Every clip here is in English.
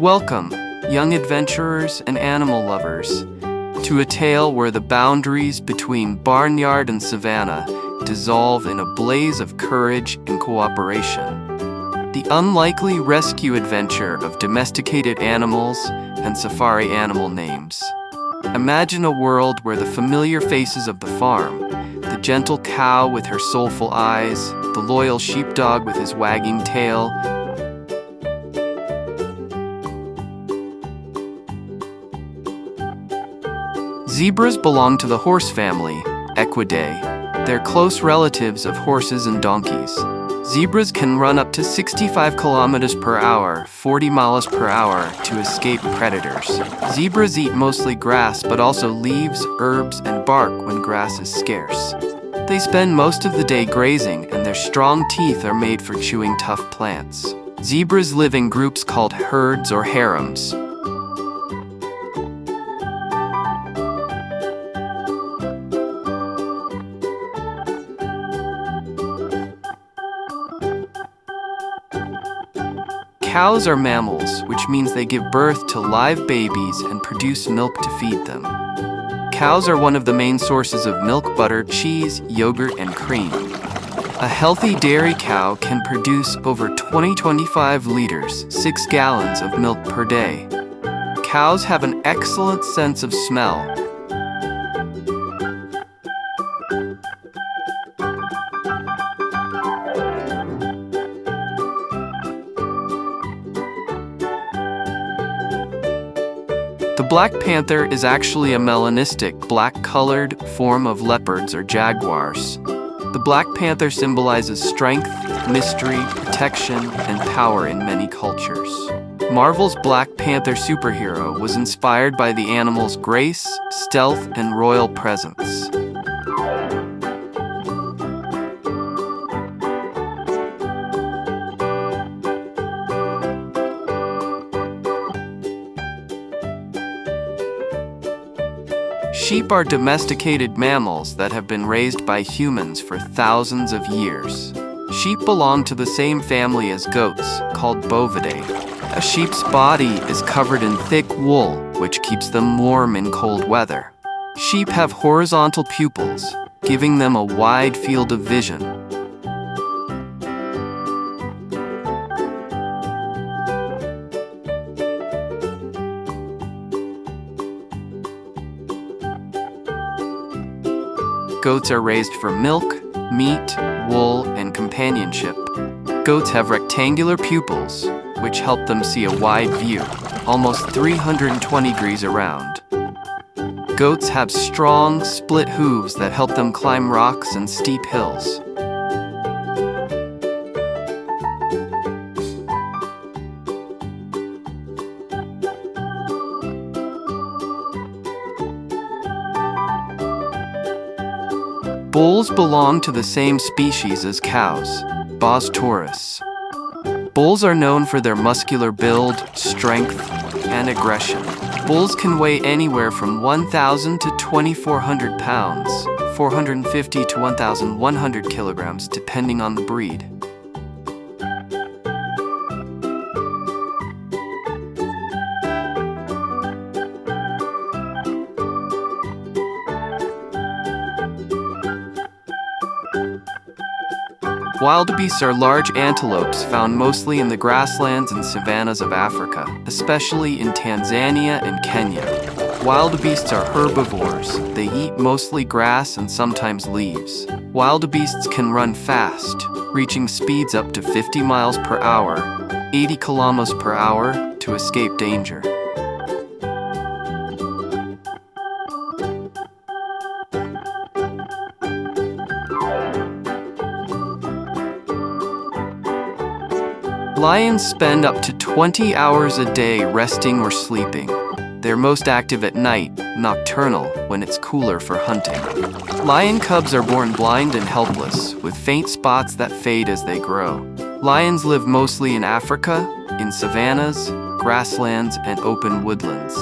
Welcome, young adventurers and animal lovers, to a tale where the boundaries between barnyard and savannah dissolve in a blaze of courage and cooperation. The unlikely rescue adventure of domesticated animals and safari animal names. Imagine a world where the familiar faces of the farm, the gentle cow with her soulful eyes, the loyal sheepdog with his wagging tail, Zebras belong to the horse family, Equidae. They're close relatives of horses and donkeys. Zebras can run up to 65 kilometers per hour, 40 miles per hour, to escape predators. Zebras eat mostly grass, but also leaves, herbs, and bark when grass is scarce. They spend most of the day grazing, and their strong teeth are made for chewing tough plants. Zebras live in groups called herds or harems. Cows are mammals, which means they give birth to live babies and produce milk to feed them. Cows are one of the main sources of milk, butter, cheese, yogurt, and cream. A healthy dairy cow can produce over 25 liters, 6 gallons of milk per day. Cows have an excellent sense of smell. The black panther is actually a melanistic, black-colored form of leopards or jaguars. The black panther symbolizes strength, mystery, protection, and power in many cultures. Marvel's Black Panther superhero was inspired by the animal's grace, stealth, and royal presence. Sheep are domesticated mammals that have been raised by humans for thousands of years. Sheep belong to the same family as goats, called bovidae. A sheep's body is covered in thick wool, which keeps them warm in cold weather. Sheep have horizontal pupils, giving them a wide field of vision. Goats are raised for milk, meat, wool, and companionship. Goats have rectangular pupils, which help them see a wide view, almost 320 degrees around. Goats have strong, split hooves that help them climb rocks and steep hills. Bulls belong to the same species as cows, Bos taurus. Bulls are known for their muscular build, strength, and aggression. Bulls can weigh anywhere from 1,000 to 2,400 pounds, 450 to 1,100 kilograms, depending on the breed. Wildebeests are large antelopes found mostly in the grasslands and savannas of Africa, especially in Tanzania and Kenya. Wildebeests are herbivores. They eat mostly grass and sometimes leaves. Wildebeests can run fast, reaching speeds up to 50 miles per hour, 80 kilometers per hour, to escape danger. Lions spend up to 20 hours a day resting or sleeping. They're most active at night, nocturnal, when it's cooler for hunting. Lion cubs are born blind and helpless, with faint spots that fade as they grow. Lions live mostly in Africa, in savannas, grasslands, and open woodlands.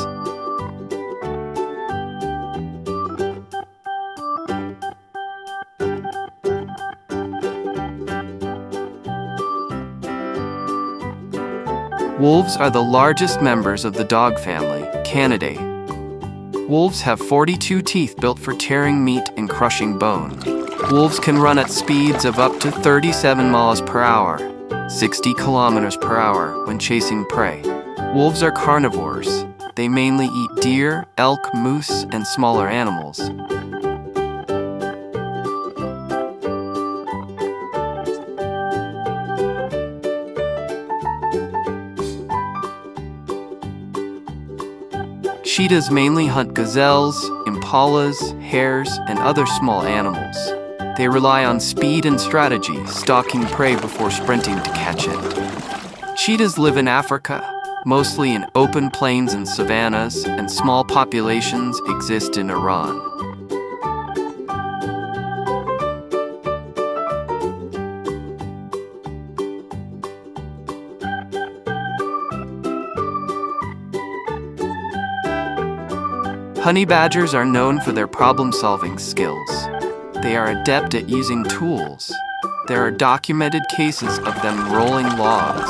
Wolves are the largest members of the dog family, Canidae. Wolves have 42 teeth built for tearing meat and crushing bone. Wolves can run at speeds of up to 37 miles per hour, 60 kilometers per hour when chasing prey. Wolves are carnivores. They mainly eat deer, elk, moose, and smaller animals. Cheetahs mainly hunt gazelles, impalas, hares, and other small animals. They rely on speed and strategy, stalking prey before sprinting to catch it. Cheetahs live in Africa, mostly in open plains and savannas, and small populations exist in Iran. Honey badgers are known for their problem-solving skills. They are adept at using tools. There are documented cases of them rolling logs.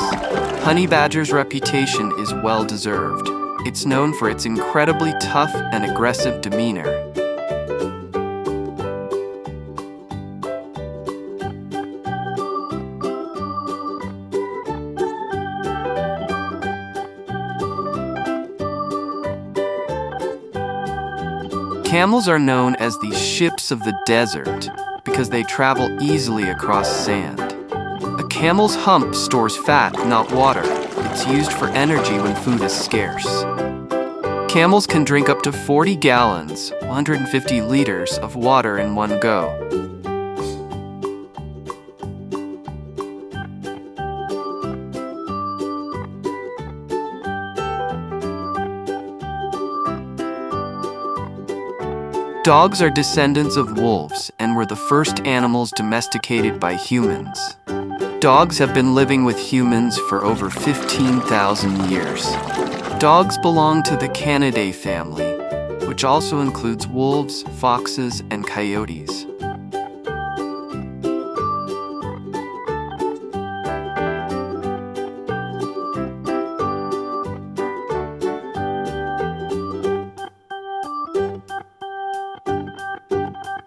Honey badger's reputation is well-deserved. It's known for its incredibly tough and aggressive demeanor. Camels are known as the ships of the desert because they travel easily across sand. A camel's hump stores fat, not water. It's used for energy when food is scarce. Camels can drink up to 40 gallons, 150 liters of water in one go. Dogs are descendants of wolves and were the first animals domesticated by humans. Dogs have been living with humans for over 15,000 years. Dogs belong to the Canidae family, which also includes wolves, foxes, and coyotes.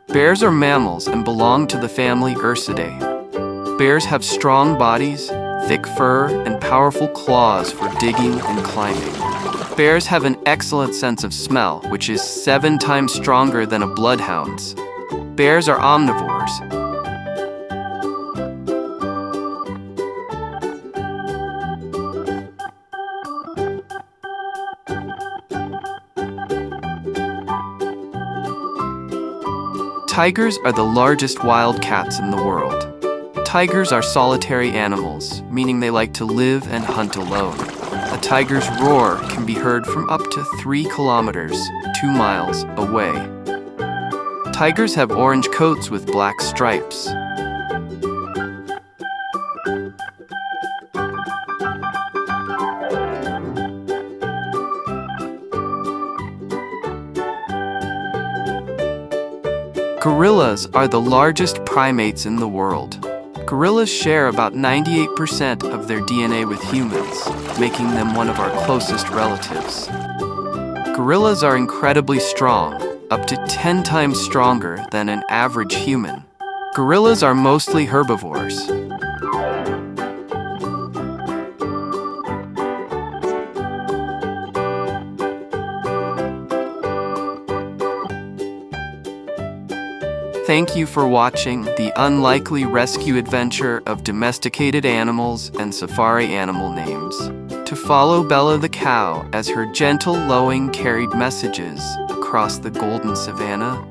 Bears are mammals and belong to the family Ursidae. Bears have strong bodies, thick fur, and powerful claws for digging and climbing. Bears have an excellent sense of smell, which is 7 times stronger than a bloodhound's. Bears are omnivores. Tigers are the largest wild cats in the world. Tigers are solitary animals, meaning they like to live and hunt alone. A tiger's roar can be heard from up to 3 kilometers, 2 miles, away. Tigers have orange coats with black stripes. Gorillas are the largest primates in the world. Gorillas share about 98% of their DNA with humans, making them one of our closest relatives. Gorillas are incredibly strong, up to 10 times stronger than an average human. Gorillas are mostly herbivores. Thank you for watching the unlikely rescue adventure of domesticated animals and safari animal names. To follow Bella the cow as her gentle lowing carried messages across the golden savannah,